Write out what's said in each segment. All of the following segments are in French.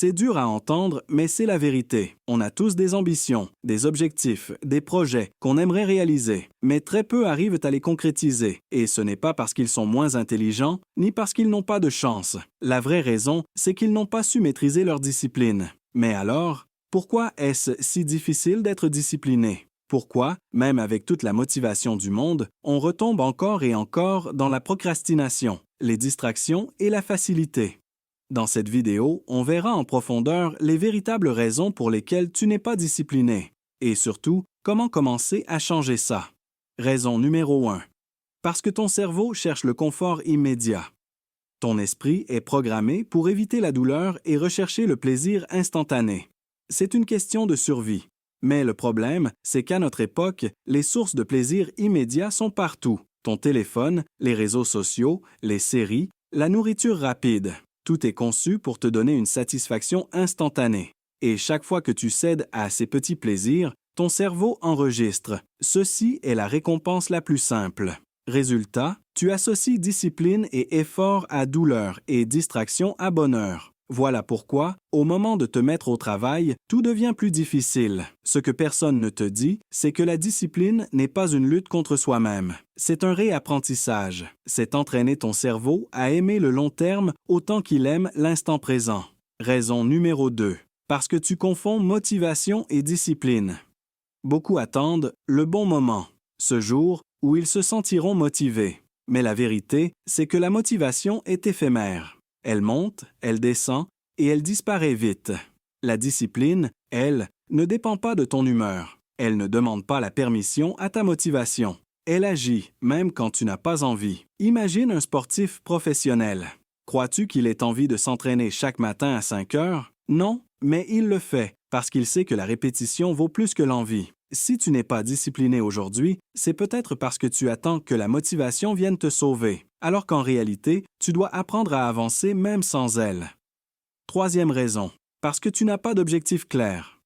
C'est dur à entendre, mais c'est la vérité. On a tous des ambitions, des objectifs, des projets qu'on aimerait réaliser, mais très peu arrivent à les concrétiser. Et ce n'est pas parce qu'ils sont moins intelligents, ni parce qu'ils n'ont pas de chance. La vraie raison, c'est qu'ils n'ont pas su maîtriser leur discipline. Mais alors, pourquoi est-ce si difficile d'être discipliné? Pourquoi, même avec toute la motivation du monde, on retombe encore et encore dans la procrastination, les distractions et la facilité? Dans cette vidéo, on verra en profondeur les véritables raisons pour lesquelles tu n'es pas discipliné et surtout, comment commencer à changer ça. Raison numéro 1. Parce que ton cerveau cherche le confort immédiat. Ton esprit est programmé pour éviter la douleur et rechercher le plaisir instantané. C'est une question de survie. Mais le problème, c'est qu'à notre époque, les sources de plaisir immédiat sont partout. Ton téléphone, les réseaux sociaux, les séries, la nourriture rapide. Tout est conçu pour te donner une satisfaction instantanée. Et chaque fois que tu cèdes à ces petits plaisirs, ton cerveau enregistre. Ceci est la récompense la plus simple. Résultat, tu associes discipline et effort à douleur et distraction à bonheur. Voilà pourquoi, au moment de te mettre au travail, tout devient plus difficile. Ce que personne ne te dit, c'est que la discipline n'est pas une lutte contre soi-même. C'est un réapprentissage. C'est entraîner ton cerveau à aimer le long terme autant qu'il aime l'instant présent. Raison numéro 2. Parce que tu confonds motivation et discipline. Beaucoup attendent le bon moment, ce jour où ils se sentiront motivés. Mais la vérité, c'est que la motivation est éphémère. Elle monte, elle descend et elle disparaît vite. La discipline, elle, ne dépend pas de ton humeur. Elle ne demande pas la permission à ta motivation. Elle agit, même quand tu n'as pas envie. Imagine un sportif professionnel. Crois-tu qu'il ait envie de s'entraîner chaque matin à 5 heures? Non, mais il le fait, parce qu'il sait que la répétition vaut plus que l'envie. Si tu n'es pas discipliné aujourd'hui, c'est peut-être parce que tu attends que la motivation vienne te sauver, alors qu'en réalité, tu dois apprendre à avancer même sans elle. Troisième raison, parce que tu n'as pas d'objectif clair.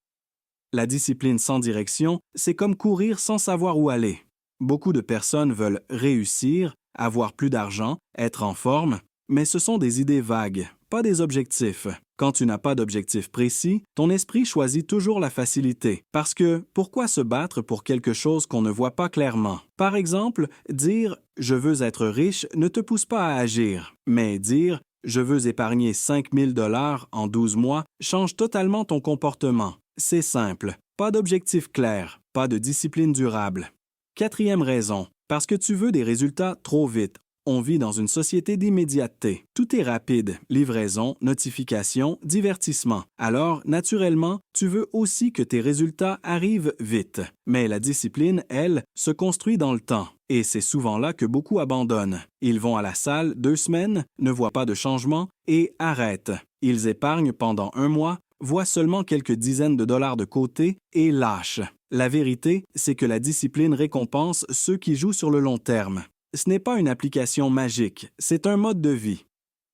La discipline sans direction, c'est comme courir sans savoir où aller. Beaucoup de personnes veulent réussir, avoir plus d'argent, être en forme, mais ce sont des idées vagues, pas des objectifs. Quand tu n'as pas d'objectif précis, ton esprit choisit toujours la facilité. Parce que, pourquoi se battre pour quelque chose qu'on ne voit pas clairement? Par exemple, dire « je veux être riche » ne te pousse pas à agir. Mais dire « je veux épargner 5 000 $ en 12 mois » change totalement ton comportement. C'est simple, pas d'objectif clair, pas de discipline durable. Quatrième raison, parce que tu veux des résultats trop vite. On vit dans une société d'immédiateté. Tout est rapide, livraison, notification, divertissement. Alors, naturellement, tu veux aussi que tes résultats arrivent vite. Mais la discipline, elle, se construit dans le temps. Et c'est souvent là que beaucoup abandonnent. Ils vont à la salle 2 semaines, ne voient pas de changement et arrêtent. Ils épargnent pendant 1 mois, voient seulement quelques dizaines de dollars de côté et lâchent. La vérité, c'est que la discipline récompense ceux qui jouent sur le long terme. Ce n'est pas une application magique, c'est un mode de vie.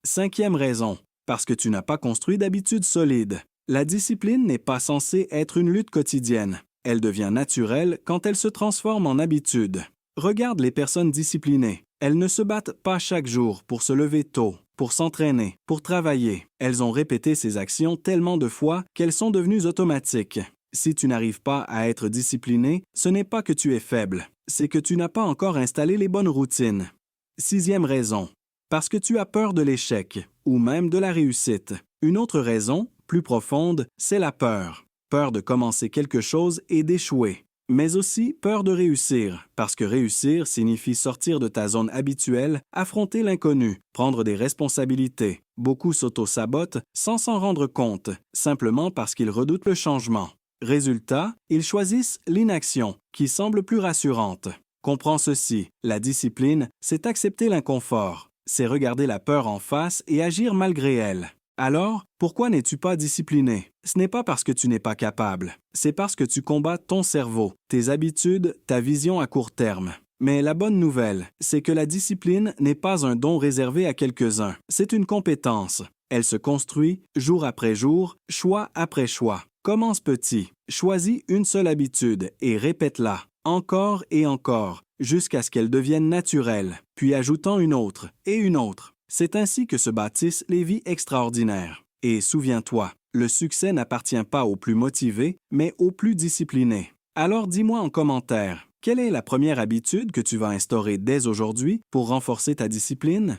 Cinquième raison, parce que tu n'as pas construit d'habitudes solides. La discipline n'est pas censée être une lutte quotidienne. Elle devient naturelle quand elle se transforme en habitude. Regarde les personnes disciplinées. Elles ne se battent pas chaque jour pour se lever tôt, pour s'entraîner, pour travailler. Elles ont répété ces actions tellement de fois qu'elles sont devenues automatiques. Si tu n'arrives pas à être discipliné, ce n'est pas que tu es faible, c'est que tu n'as pas encore installé les bonnes routines. Sixième raison, parce que tu as peur de l'échec, ou même de la réussite. Une autre raison, plus profonde, c'est la peur. Peur de commencer quelque chose et d'échouer. Mais aussi peur de réussir, parce que réussir signifie sortir de ta zone habituelle, affronter l'inconnu, prendre des responsabilités. Beaucoup s'auto-sabotent sans s'en rendre compte, simplement parce qu'ils redoutent le changement. Résultat, ils choisissent l'inaction, qui semble plus rassurante. Comprends ceci, la discipline, c'est accepter l'inconfort, c'est regarder la peur en face et agir malgré elle. Alors, pourquoi n'es-tu pas discipliné? Ce n'est pas parce que tu n'es pas capable, c'est parce que tu combats ton cerveau, tes habitudes, ta vision à court terme. Mais la bonne nouvelle, c'est que la discipline n'est pas un don réservé à quelques-uns, c'est une compétence. Elle se construit jour après jour, choix après choix. Commence petit, choisis une seule habitude et répète-la, encore et encore, jusqu'à ce qu'elle devienne naturelle, puis ajoutant une autre et une autre. C'est ainsi que se bâtissent les vies extraordinaires. Et souviens-toi, Le succès n'appartient pas aux plus motivés, mais aux plus disciplinés. Alors dis-moi en commentaire, quelle est la première habitude que tu vas instaurer dès aujourd'hui pour renforcer ta discipline?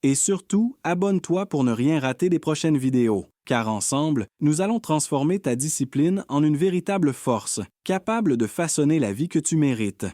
Et surtout, abonne-toi pour ne rien rater des prochaines vidéos, car ensemble, nous allons transformer ta discipline en une véritable force, capable de façonner la vie que tu mérites.